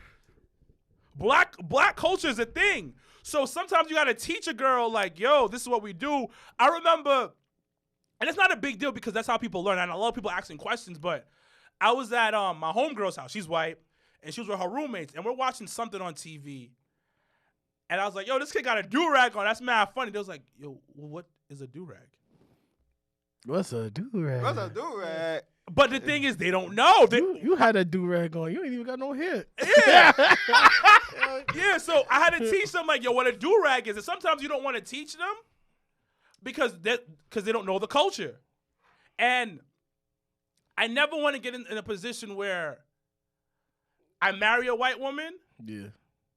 Black culture is a thing. So sometimes you gotta teach a girl like, yo, this is what we do. I remember, and it's not a big deal because that's how people learn. And I love people asking questions, but I was at my homegirl's house. She's white, and she was with her roommates, and we're watching something on TV. And I was like, yo, this kid got a do-rag on. That's mad funny. They was like, yo, what is a do-rag? What's a do-rag? What's a do-rag? But the thing is, they don't know. You had a do-rag on. You ain't even got no hair. Yeah. Yeah, so I had to teach them, like, yo, what a do-rag is. And sometimes you don't want to teach them because they don't know the culture. And I never want to get in a position where I marry a white woman Yeah.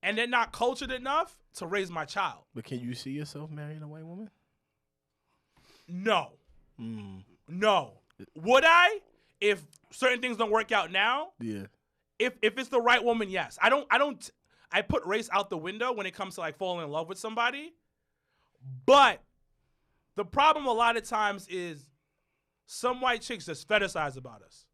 and they're not cultured enough to raise my child. But can you see yourself marrying a white woman? No. Mm. No. Would I? If certain things don't work out now, Yeah. if it's the right woman, yes. I put race out the window when it comes to like falling in love with somebody. But the problem a lot of times is some white chicks just fetishize about us.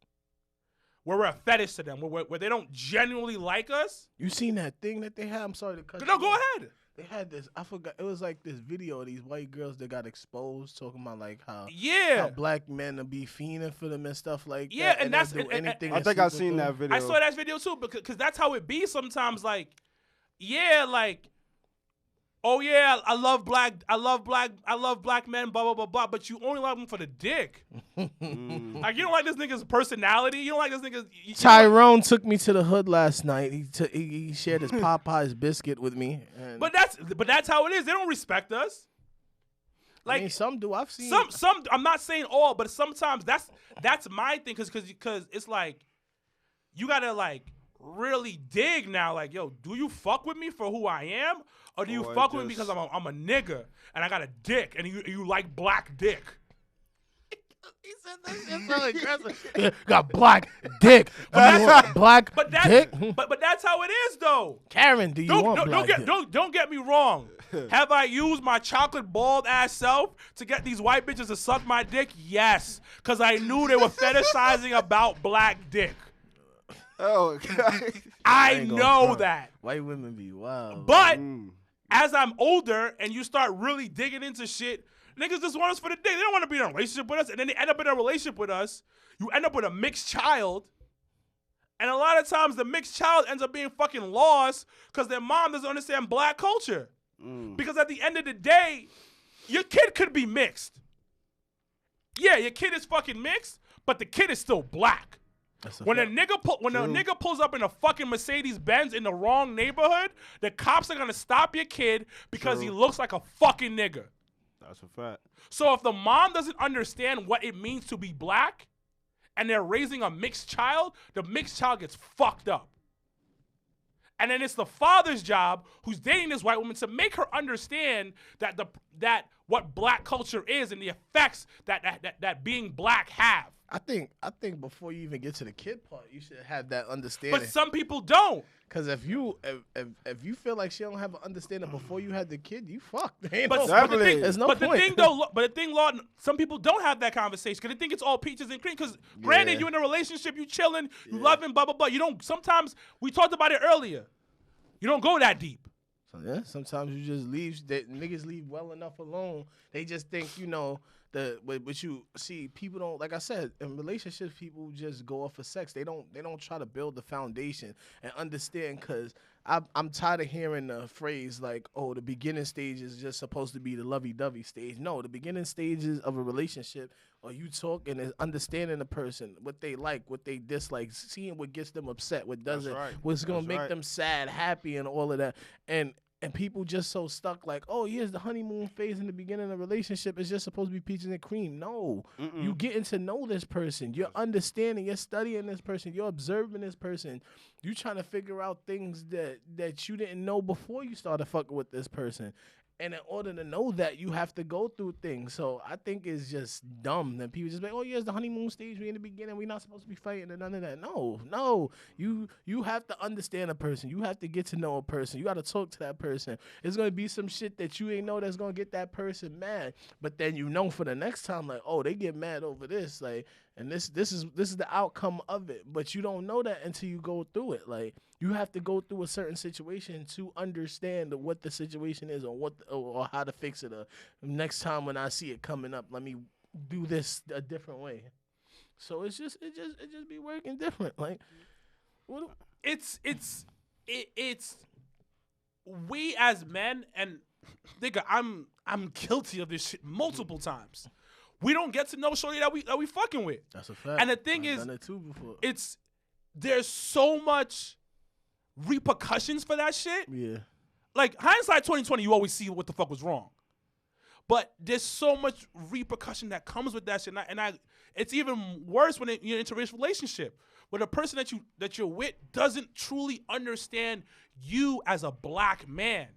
Where we're a fetish to them, where they don't genuinely like us. You seen that thing that they had? I'm sorry to cut No, you go off. ahead. They had this, I forgot, it was like this video of these white girls that got exposed talking about like how Yeah. black men will be fiending for them and stuff like Yeah, that. and that's- they'll do and- anything I to think sleep I with seen them. that video. I saw that video too because that's how it be sometimes. Like, yeah, like, oh yeah, I love black men, blah blah blah blah. But you only love them for the dick. Like you don't like this nigga's personality. You don't like this nigga's. Tyrone took me to the hood last night. He shared his Popeye's biscuit with me. And But that's how it is. They don't respect us. Like I mean, some do. I've seen some. I'm not saying all, but sometimes that's my thing because it's like you gotta like really dig now. Like, yo, do you fuck with me for who I am, or do you Or fuck with me just- because I'm a nigga and I got a dick and you like black dick? He said that shit so aggressive. Got black dick. You want black But that's dick. but that's how it is though. Karen, do you want black dick? Don't get me wrong. Have I used my chocolate bald ass self to get these white bitches to suck my dick? Yes, because I knew they were fetishizing about black dick. Oh, God. I ain't gonna know front. that. White women be wild. But Mm. as I'm older and you start really digging into shit, niggas just want us for the dick. They don't want to be in a relationship with us, and then they end up in a relationship with us. You end up with a mixed child. And a lot of times the mixed child ends up being fucking lost because their mom doesn't understand black culture. Because at the end of the day, your kid could be mixed. Yeah, your kid is fucking mixed, but the kid is still black. When a nigga pulls up in a fucking Mercedes Benz in the wrong neighborhood, the cops are gonna stop your kid because he looks like a fucking nigga. That's a fact. So if the mom doesn't understand what it means to be black, and they're raising a mixed child, the mixed child gets fucked up. And then it's the father's job, who's dating this white woman, to make her understand that what black culture is and the effects that being black have. I think before you even get to the kid part, you should have that understanding. But some people don't. Because if you feel like she don't have an understanding before you had the kid, you fucked. Ain't But, no, but the thing, there's no but point. the thing though, Law, some people don't have that conversation because they think it's all peaches and cream. Because granted, Yeah. you're in a relationship, you chilling, you loving, blah blah blah. You don't. Sometimes we talked about it earlier. You don't go that deep. So, yeah, sometimes you just leave. Niggas leave well enough alone. They just think, but you see, people don't, like I said, in relationships, people just go off of sex. They don't try to build the foundation and understand. Because I'm tired of hearing the phrase like, oh, the beginning stage is just supposed to be the lovey-dovey stage. No, the beginning stages of a relationship are you talking and understanding the person, what they like, what they dislike, seeing what gets them upset, what doesn't, right. what's gonna That's make right. them sad, happy, and all of that. And people just so stuck like, oh, yes, the honeymoon phase in the beginning of a relationship is just supposed to be peaches and cream. No, you getting to know this person. You're understanding. You're studying this person. You're observing this person. You trying to figure out things that you didn't know before you started fucking with this person. And in order to know that, you have to go through things. So I think it's just dumb that people just be like, oh, yeah, it's the honeymoon stage. We in the beginning. We're not supposed to be fighting and none of that. No. You have to understand a person. You have to get to know a person. You got to talk to that person. It's going to be some shit that you ain't know that's going to get that person mad. But then you know for the next time, like, oh, they get mad over this. Like, and this is the outcome of it. But you don't know that until you go through it. Like, you have to go through a certain situation to understand what the situation is or how to fix it. Next time when I see it coming up, let me do this a different way. So it just be working different. Like, it's we as men, and nigga, I'm guilty of this shit multiple times. We don't get to know shorty that we fucking with. That's a fact. And the thing I've is, done it too before. There's so much repercussions for that shit. Yeah. Like, hindsight 2020, you always see what the fuck was wrong. But there's so much repercussion that comes with that shit. And it's even worse when you're in an interracial relationship, where the person that you're with doesn't truly understand you as a black man.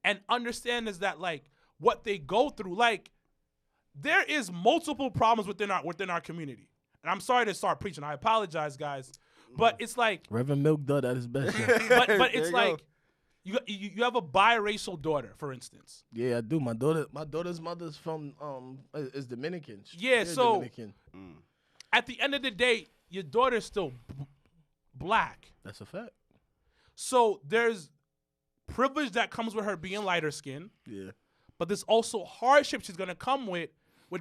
And understand is that, like, what they go through. Like, there is multiple problems within our community. And I'm sorry to start preaching. I apologize, guys. But it's like Reverend Milk Dud at his best. but it's like you have a biracial daughter, for instance. Yeah, I do. My daughter's mother's from is Dominican. Yeah, so Dominican. At the end of the day, your daughter's still black. That's a fact. So there's privilege that comes with her being lighter skinned. Yeah. But there's also hardship she's gonna come with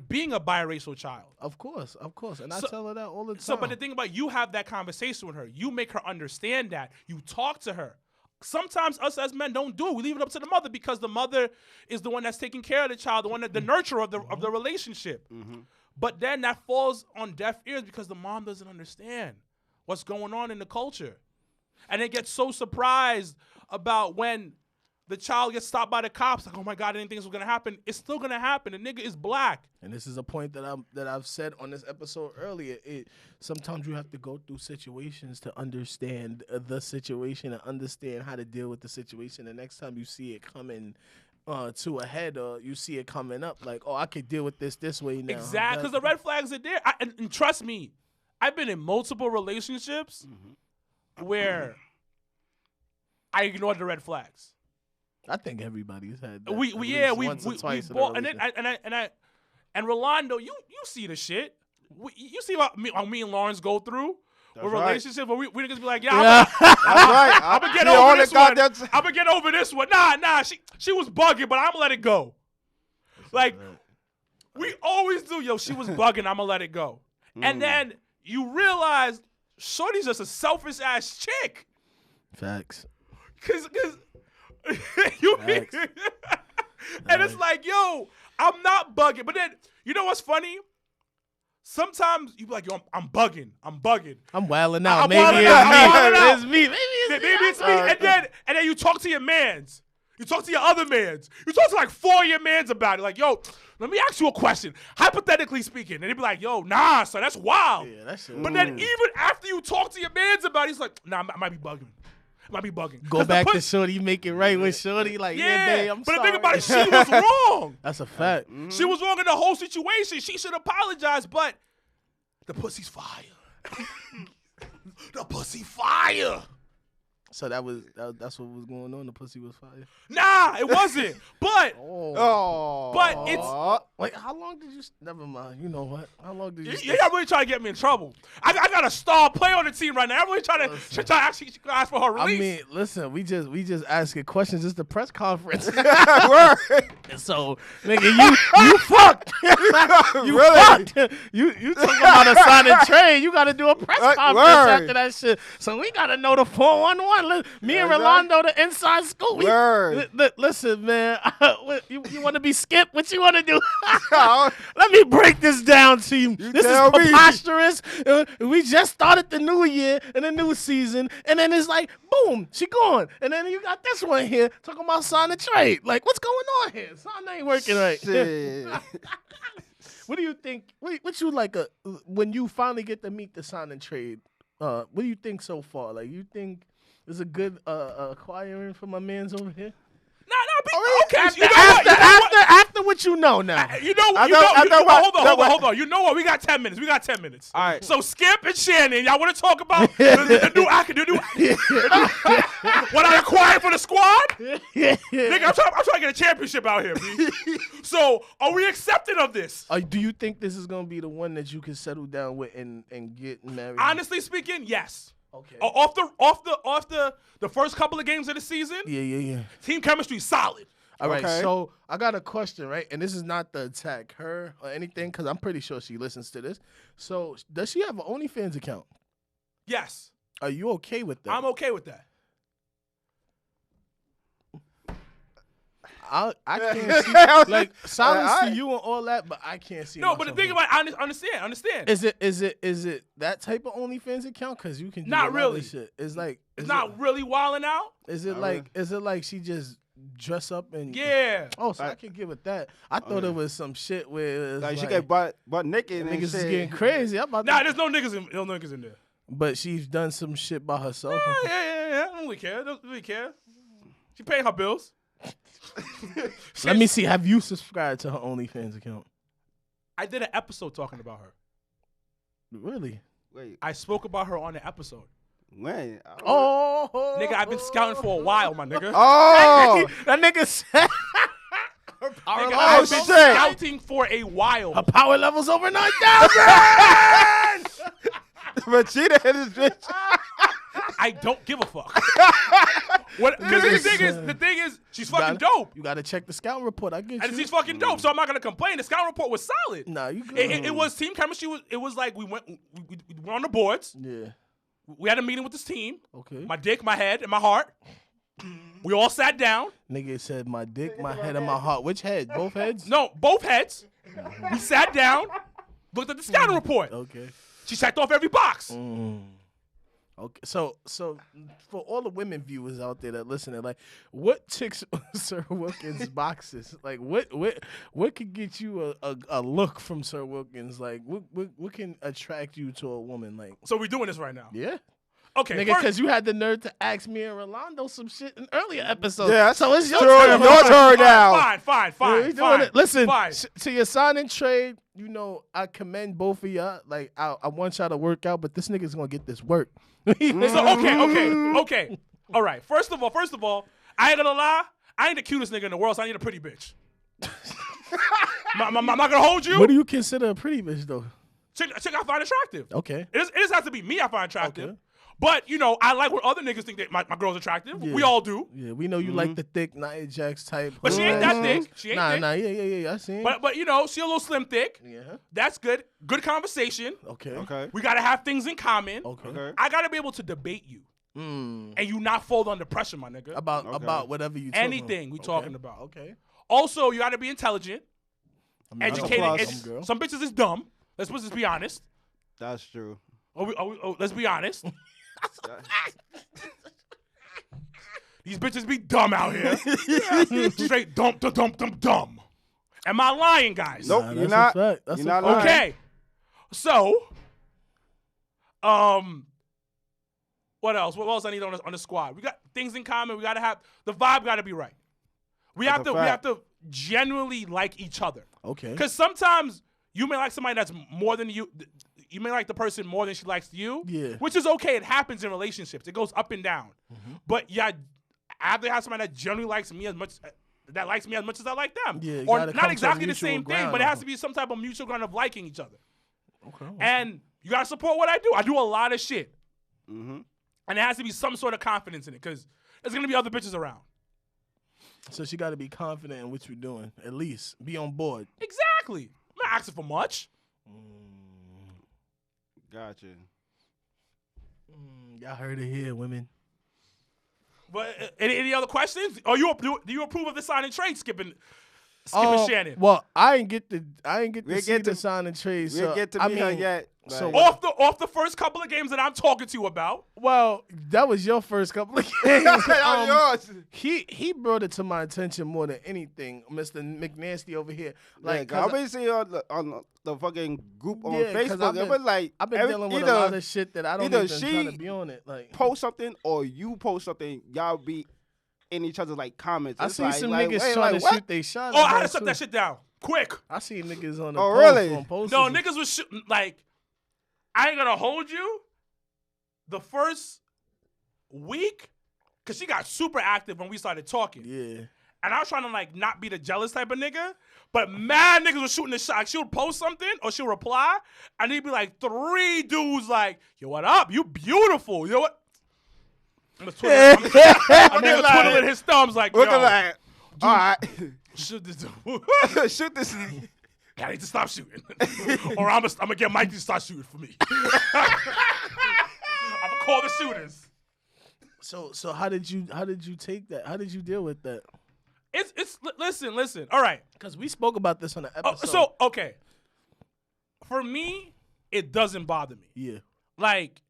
being a biracial child. Of course. And I tell her that all the time. So, but the thing about you have that conversation with her. You make her understand that. You talk to her. Sometimes us as men don't do it. We leave it up to the mother because the mother is the one that's taking care of the child, the nurturer of the relationship. Mm-hmm. But then that falls on deaf ears because the mom doesn't understand what's going on in the culture. And they get so surprised about when the child gets stopped by the cops, like, oh my God, I didn't think this was gonna happen. It's still gonna happen. The nigga is black. And this is a point that I've said on this episode earlier. Sometimes you have to go through situations to understand the situation and understand how to deal with the situation. The next time you see it coming to a head or you see it coming up, like, oh, I could deal with this way now. Exactly, because the red flags are there. And trust me, I've been in multiple relationships where I ignored the red flags. I think everybody's had that. We bought, and Rolando, you see the shit. You see what me and Lawrence go through with relationships where we niggas be like, I'm gonna get over this one. I'm gonna get over this one. Nah, she was bugging, but I'm gonna let it go. Like, we always do. Yo, she was bugging. I'm gonna let it go. And then you realize shorty's just a selfish ass chick. Facts. Cause and it's like, yo, I'm not bugging. But then, you know what's funny? Sometimes you be like, yo, I'm bugging. I'm wilding out. It's me. Maybe it's me. And then you talk to your mans. You talk to your other mans. You talk to like 4 of your mans about it. Like, yo, let me ask you a question. Hypothetically speaking. And they be like, yo, nah, son, that's wild. Yeah, that shit. But then even after you talk to your mans about it, he's like, nah, I might be bugging. Go back to Shorty, make it right with Shorty. Like, yeah, babe, I'm sorry. But the thing about it, she was wrong. That's a fact. Mm-hmm. She was wrong in the whole situation. She should apologize, but the pussy's fire. The pussy fire. So that's what was going on. The pussy was fire. Nah, it wasn't. But but it's like, how long did you? Never mind. You know what? How long did you? Y'all really trying to get me in trouble. I got a star player on the team right now. I'm really trying to actually ask for her release. I mean, listen, we just asking questions. It's the press conference. So, nigga, you fucked. You really? Fucked. You talking about a sign and trade. You got to do a press conference after that shit. So we got to know the 411. Me and Rolando, the inside scoop. Listen, man. You want to be Skip? What you want to do? Let me break this down to you. This is preposterous. We just started the new year and the new season, and then it's like, boom, she gone. And then you got this one here talking about sign and trade. Like, what's going on here? Something ain't working right. What do you think? What you like when you finally get to meet the sign and trade? What do you think so far? Like, you think it's a good acquiring for my mans over here? Nah, Okay, After, you know what? You know what? after what you know now. Hold on. You know what? We got 10 minutes. All right. So Skip and Shannon, y'all want to talk about the new what I acquired for the squad? Nigga, I'm trying to get a championship out here, B. So, are we accepting of this? Do you think this is gonna be the one that you can settle down with and get married? Honestly speaking, yes. Okay. Off the first couple of games of the season, Yeah. team chemistry solid. All right, Okay. so I got a question, right? And this is not to attack her or anything, because I'm pretty sure she listens to this. So, does she have an OnlyFans account? Yes, Are you okay with that? I'm okay with that. I can't see, like, silence I- to you and all that, but I can't see. No, but the myself thing doing about I understand. Is it that type of OnlyFans account? Because you can do Not a lot of really. shit. It's like It's not really wilding out. Is it Not like is it like she just dress up and Yeah. Oh, so I can give it that. I thought it was some shit where it's Like, like she get butt naked and niggas is shit. getting crazy. I'm about Nah, to, there's no niggas in there. but she's done some shit by herself. Yeah. I don't really care. Don't really care. She paying her bills. Let me see. Have you subscribed to her OnlyFans account? I did an episode talking about her. Really? Wait, I spoke about her on the episode. when? Oh, Nigga, I've been scouting for a while, my nigga. Oh, that nigga said her power Nigga, level. I've shit. been scouting for a while. Her power level's over 9,000. but she done hit his bitch. I don't give a fuck. Because the thing is, she's fucking dope. You gotta check the scouting report. I get And you. she's fucking dope, so I'm not gonna complain. The scouting report was solid. Nah, you good. It was team chemistry. It was like we went on the boards. Yeah. We had a meeting with this team. Okay. My dick, my head, and my heart. We all sat down. Nigga said my dick, my head, and my heart. Which head? Both heads? No, both heads. We sat down, looked at the scouting report. Okay. She checked off every box. Okay. So for all the women viewers out there that listening, like, what ticks Sir Wilkins' boxes? Like, what could get you a look from Sir Wilkins? Like, what can attract you to a woman? Like, So we're doing this right now. yeah. Okay, Nigga, first- because you had the nerve to ask me and Rolando some shit in earlier episodes. Yeah, so it's your true. turn. Your turn now. Fine. We doing it. Listen, Fine. to your sign and trade, you know, I commend both of y'all. Like, I want y'all to work out, but this nigga's gonna get this work. So okay. All right. First of all, I ain't gonna lie. I ain't the cutest nigga in the world, so I need a pretty bitch. I'm not gonna hold you. What do you consider a pretty bitch, though? Chick I find attractive. Okay. It just has to be me I find attractive. Okay. But, you know, I like when other niggas think that my girl's attractive. Yeah. We all do. Yeah, we know you like the thick Nia Jax type. But she ain't that thick. She ain't thick. Nah, yeah, I seen. But you know, she a little slim thick. Yeah. That's good. Good conversation. Okay. Okay. We gotta have things in common. Okay. Okay. I gotta be able to debate you. And you not fold under pressure, my nigga. About whatever you talking Anything we talking about. Okay. Also, you gotta be intelligent, educated. plus. Girl. Some bitches is dumb. Let's just be honest. That's true. Let's be honest. These bitches be dumb out here. Straight dumb. Am I lying, guys? Nope, Nah, you're that's not. a fact. That's You're a not fact. lying. Okay. So, what else? What else I need on the squad? We got things in common. We gotta have the vibe. Gotta be right. We have That's a to. We fact. have to genuinely like each other. Okay. Because sometimes you may like somebody that's more than you. You may like the person more than she likes you. Yeah. Which is okay. It happens in relationships. It goes up and down. But yeah, I have to have somebody that generally likes me as much. That likes me as much as I like them. Yeah, you or gotta not come to a exactly the mutual same thing, ground. but it has to be some type of mutual ground of liking each other. Okay. And you gotta support what I do. I do a lot of shit. Mm-hmm. And there has to be some sort of confidence in it, because there's gonna be other bitches around. So she got to be confident in what you're doing. At least be on board. Exactly. I'm not asking for much. Gotcha. Y'all heard it here, women. But any other questions? Do you approve of the sign and trade, skipping Shannon? Well, I ain't get to We'll see get the to- sign and trade. We'll So get to I meet her mean, yet. so Like, Off the first couple of games that I'm talking to you about. well, that was your first couple of games. that was yours. He brought it to my attention more than anything, Mr. McNasty over here. Like, I've been seeing on the fucking group on Yeah, 'cause Facebook. It was like I've been dealing with a lot of shit that I don't either even she try to be on it. Like, post something or you post something. Y'all be in each other's like comments. I It's see like, some like, niggas wait, trying like, to what? shoot they shot. Oh, at I had to that, shut too. that shit down quick. I see niggas on the Oh, post, really? on posters. No, niggas was shooting like. I ain't gonna hold you. The first week, cause she got super active when we started talking. Yeah. And I was trying to like not be the jealous type of nigga, but mad niggas was shooting the shot. Like, she would post something or she'll reply, and he'd be like 3 dudes like, "Yo, what up? You beautiful. Yo, what?" I'm just twiddling, I'm nigga twiddling his thumbs like, Looking yo, like, all right, shoot this dude. shoot this nigga. I need to stop shooting, or I'm gonna get Mike to start shooting for me. I'm gonna call the shooters. So how did you take that? How did you deal with that? It's listen. All right. Because we spoke about this on the episode. So okay, for me, it doesn't bother me. Yeah. Like,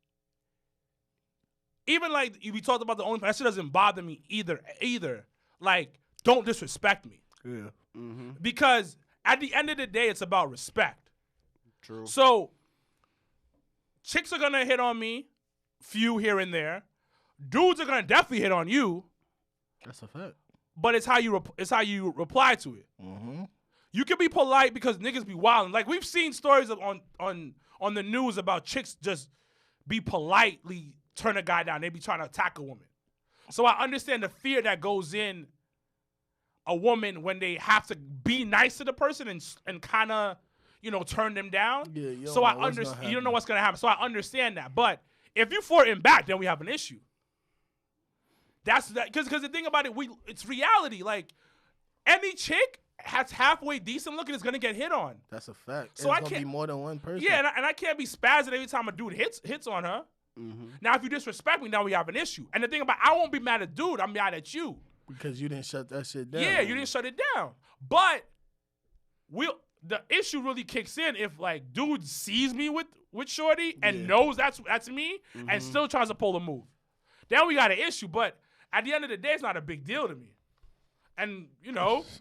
even like we talked about the only that shit doesn't bother me either. Like, don't disrespect me. Yeah. Mm-hmm. Because at the end of the day, it's about respect. True. So chicks are gonna hit on me, few here and there. Dudes are gonna definitely hit on you. That's a fact. But it's how you reply to it. Mm-hmm. You can be polite because niggas be wilding. Like, we've seen stories of on the news about chicks just be politely turn a guy down. They be trying to attack a woman. So I understand the fear that goes in a woman when they have to be nice to the person and kind of, turn them down. Yeah, you so don't I know what's understand. gonna You don't know happen. what's gonna happen. So I understand that. But if you fought him back, then we have an issue. That's that because the thing about it, it's reality. Like, any chick that's halfway decent looking is gonna get hit on. That's a fact. So it's I gonna can't- be more than one person. Yeah, and I can't be spazzing every time a dude hits on her. Mm-hmm. Now, if you disrespect me, now we have an issue. And the thing about I won't be mad at dude. I'm mad at you. Because you didn't shut that shit down. Yeah, you didn't shut it down. But the issue really kicks in if like dude sees me with shorty and Yeah. knows that's me and still tries to pull a move. Then we got an issue. But at the end of the day, it's not a big deal to me. And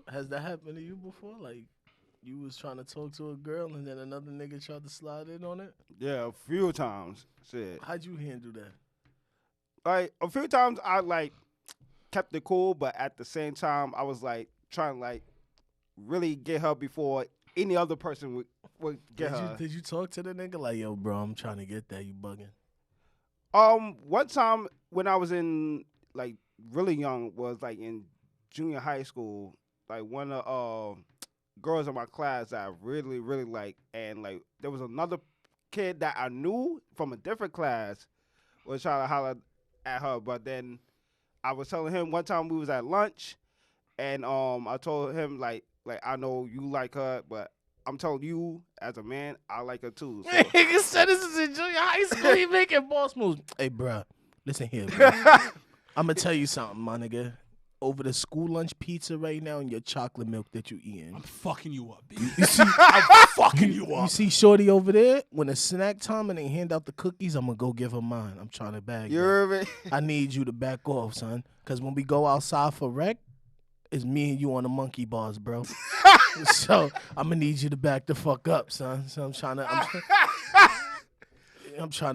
Has that happened to you before? Like, you was trying to talk to a girl and then another nigga tried to slide in on it? Yeah, a few times. Shit. How'd you handle that? Like, a few times I, like, kept it cool, but at the same time, I was, like, trying to, like, really get her before any other person would get her. Did you talk to the nigga? Like, yo, bro, I'm trying to get that. You bugging. One time when I was in, like, really young, was, like, in junior high school, like, one of girls in my class that I really, really liked, and, like, there was another kid that I knew from a different class was trying to holler at her, but then I was telling him one time we was at lunch, and I told him, like, I know you like her, but I'm telling you, as a man, I like her too. So. Nigga said this is in junior high school. He making boss moves. Hey, bro, listen here, bro. I'm going to tell you something, my nigga. Over the school lunch pizza right now and your chocolate milk that you eating. I'm fucking you up, B. You see, I'm fucking you you up. see Shorty over there? When it's snack time and they hand out the cookies, I'm going to go give her mine. I'm trying to bag You her. heard me? I need you to back off, son. Because when we go outside for rec, it's me and you on the monkey bars, bro. So I'm going to need you to back the fuck up, son. So I'm trying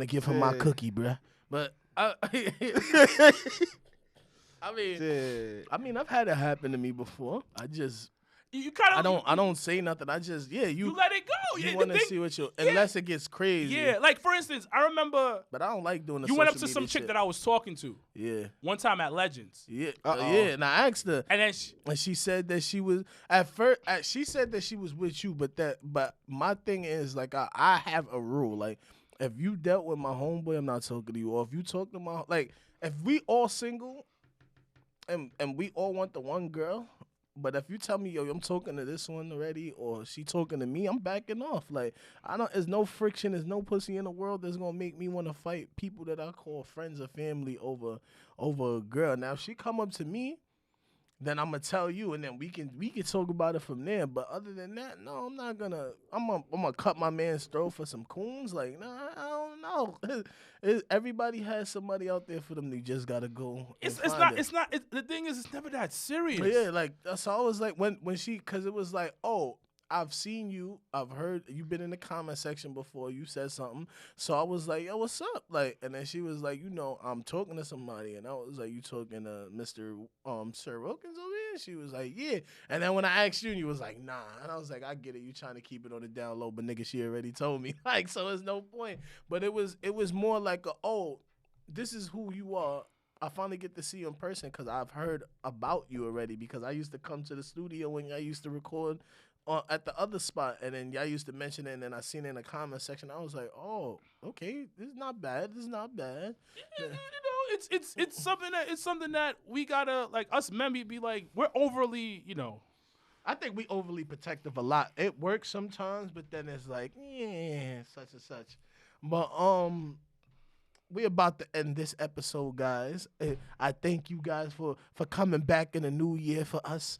to give her my cookie, bro. But Shit. I've had it happen to me before. You kind of I don't say nothing. you let it go. You The want to thing- see what unless it gets crazy. Yeah, like for instance, I remember But I don't like doing the you went up social to some media chick shit. that I was talking to Yeah. one time at Legends, Yeah. Uh-oh. Yeah. And I asked her, and then and she said that she was at first. She said that she was with you, but my thing is like I have a rule. Like if you dealt with my homeboy, I'm not talking to you. Or if you talk to my if we all single, and we all want the one girl. But if you tell me, yo, I'm talking to this one already, or she talking to me, I'm backing off. Like, there's no friction, there's no pussy in the world that's gonna make me want to fight people that I call friends or family over a girl. Now, if she come up to me, then I'm gonna tell you, and then we can talk about it from there. But other than that, no, I'm not gonna. I'm gonna cut my man's throat for some coons. Like, nah, I don't know. Everybody has somebody out there for them. They just gotta go. the thing is it's never that serious. But yeah, like that's always like when she, cause it was like, oh, I've seen you. I've heard you've been in the comment section before. You said something, so I was like, "Yo, what's up?" Like, and then she was like, I'm talking to somebody, and I was like, "You talking to Mr. Sir Wilkins over here?" She was like, "Yeah." And then when I asked you, and you was like, "Nah," and I was like, "I get it. You trying to keep it on the down low, but nigga, she already told me." Like, so there's no point. But it was more like, this is who you are. I finally get to see you in person because I've heard about you already because I used to come to the studio when I used to record at the other spot, and then y'all used to mention it, and then I seen it in the comment section. I was like, oh, okay, this is not bad. This is not bad. It's something that we gotta, like, us men be like, we're overly, I think we overly protective a lot. It works sometimes, but then it's like, yeah, such and such. But we about to end this episode, guys. I thank you guys for coming back in the new year for us.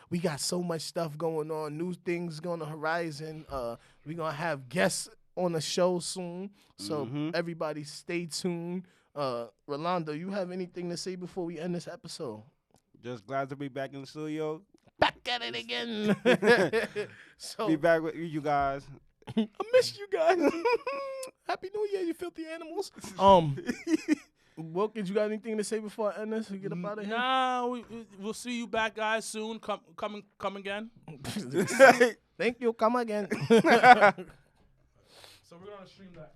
We got so much stuff going on, new things on the horizon. We're going to have guests on the show soon, so everybody stay tuned. Rolando, you have anything to say before we end this episode? Just glad to be back in the studio. Back at it again. So Be back with you guys. I miss you guys. Happy New Year, you filthy animals. Wilkins, you got anything to say before I end this? We get up out of here. Nah, we'll see you back, guys, soon. Come again. Thank you. Come again. So we're gonna stream that.